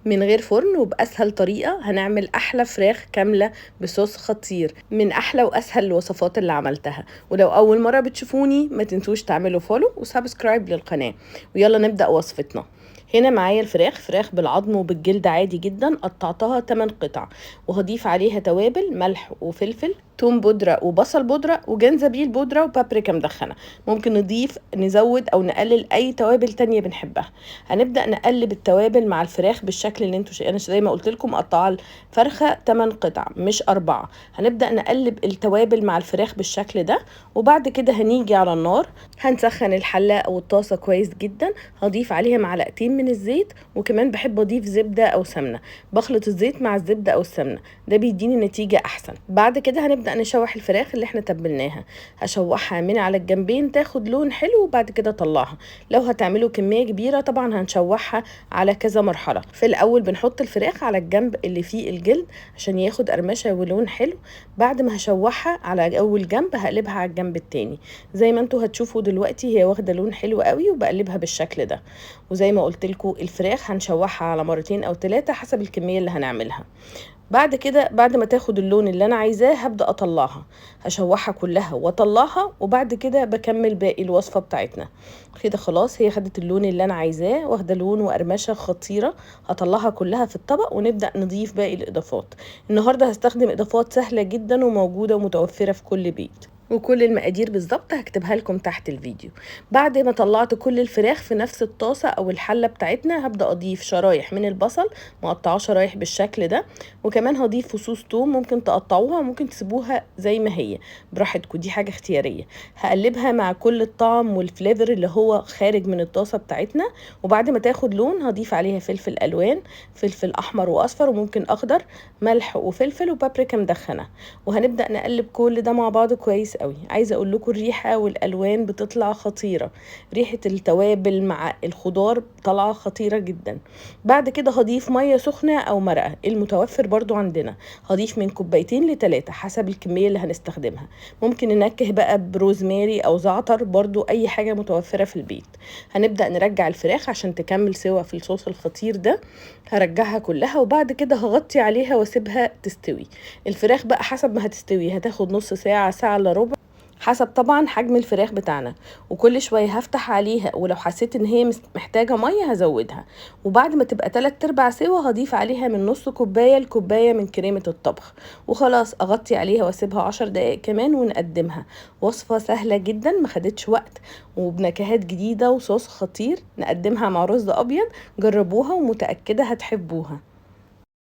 من غير فرن وبأسهل طريقة هنعمل أحلى فراخ كاملة بصوص خطير، من أحلى وأسهل الوصفات اللي عملتها. ولو أول مرة بتشوفوني ما تنسوش تعملوا فولو وسبسكرايب للقناة. ويلا نبدأ وصفتنا. هنا معايا فراخ بالعظم وبالجلد عادي جدا، قطعتها 8 قطع، وهضيف عليها توابل ملح وفلفل، توم بودرة وبصل بودرة وجنزبيل بودرة وبابريكا مدخنة. ممكن نزود او نقلل اي توابل تانية بنحبها. هنبدأ نقلب التوابل مع الفراخ بالشكل اللي انتوا انا زي ما قلت لكم مقطعه الفرخة 8 قطع مش 4. هنبدأ نقلب التوابل مع الفراخ بالشكل ده، وبعد كده هنيجي على النار، هنسخن الحلة او الطاسة كويس جدا. هضيف عليها معلقتين من الزيت، وكمان بحب اضيف زبدة او سمنة. بخلط الزيت مع الزبدة او السمنة، ده بيديني نتيجة احسن. بعد كده هنبدأ نشوح الفراخ اللي احنا تبلناها. هشوحها من على الجنبين تاخد لون حلو، وبعد كده اطلعها. لو هتعملوا كمية كبيرة طبعا هنشوحها على كذا مرحلة. في الاول بنحط الفراخ على الجنب اللي فيه الجلد عشان ياخد قرمشة ولون حلو. بعد ما هشوحها على اول جنب هقلبها على الجنب التاني. زي ما انتوا هتشوفوا دلوقتي هي واخدة لون حلو قوي، وبقلبها بالشكل ده. وزي ما قلت لكم الفراخ هنشوحها على مرتين او 3 حسب الكمية اللي هنعملها. بعد كده بعد ما تاخد اللون اللي انا عايزاه هبدأ اطلعها. هشوحها كلها واطلعها، وبعد كده بكمل باقي الوصفة بتاعتنا. كده خلاص هي خدت اللون اللي انا عايزاه، واخده لون وقرمشة خطيرة. هطلعها كلها في الطبق ونبدأ نضيف باقي الاضافات. النهاردة هستخدم اضافات سهلة جدا وموجودة ومتوفرة في كل بيت، وكل المقادير بالظبط هكتبها لكم تحت الفيديو. بعد ما طلعت كل الفراخ في نفس الطاسة او الحلة بتاعتنا، هبدأ اضيف شرايح من البصل مقطعه شرايح بالشكل ده، وكمان هضيف فصوص توم ممكن تقطعوها وممكن تسيبوها زي ما هي براحتكم، دي حاجة اختيارية. هقلبها مع كل الطعم والفليفر اللي هو خارج من الطاسة بتاعتنا. وبعد ما تاخد لون هضيف عليها فلفل الوان، فلفل احمر واصفر وممكن اخضر، ملح وفلفل وبابريكا مدخنة. وهنبدأ نقلب كل ده مع بعض كويس قوي. عايزه اقول لكم الريحه والالوان بتطلع خطيره، ريحه التوابل مع الخضار طالعه خطيره جدا. بعد كده هضيف ميه سخنه او مرقه المتوفر برضو عندنا. هضيف من 2 ل3 حسب الكميه اللي هنستخدمها. ممكن ننكه بقى بروزماري او زعتر، برضو اي حاجه متوفره في البيت. هنبدا نرجع الفراخ عشان تكمل سوا في الصوص الخطير ده. هرجعها كلها، وبعد كده هغطي عليها واسيبها تستوي. الفراخ بقى حسب ما هتستوي هتاخد نص ساعه، ساعه الا ربع، حسب طبعا حجم الفراخ بتاعنا. وكل شويه هفتح عليها، ولو حسيت ان هي محتاجه ميه هزودها. وبعد ما تبقى 3/4 سوا هضيف عليها من نص كوبايه لكوبايه من كريمه الطبخ. وخلاص اغطي عليها واسيبها 10 دقايق كمان ونقدمها. وصفه سهله جدا ما خدتش وقت، وبنكهات جديده وصوص خطير. نقدمها مع رز ابيض. جربوها ومتاكده هتحبوها.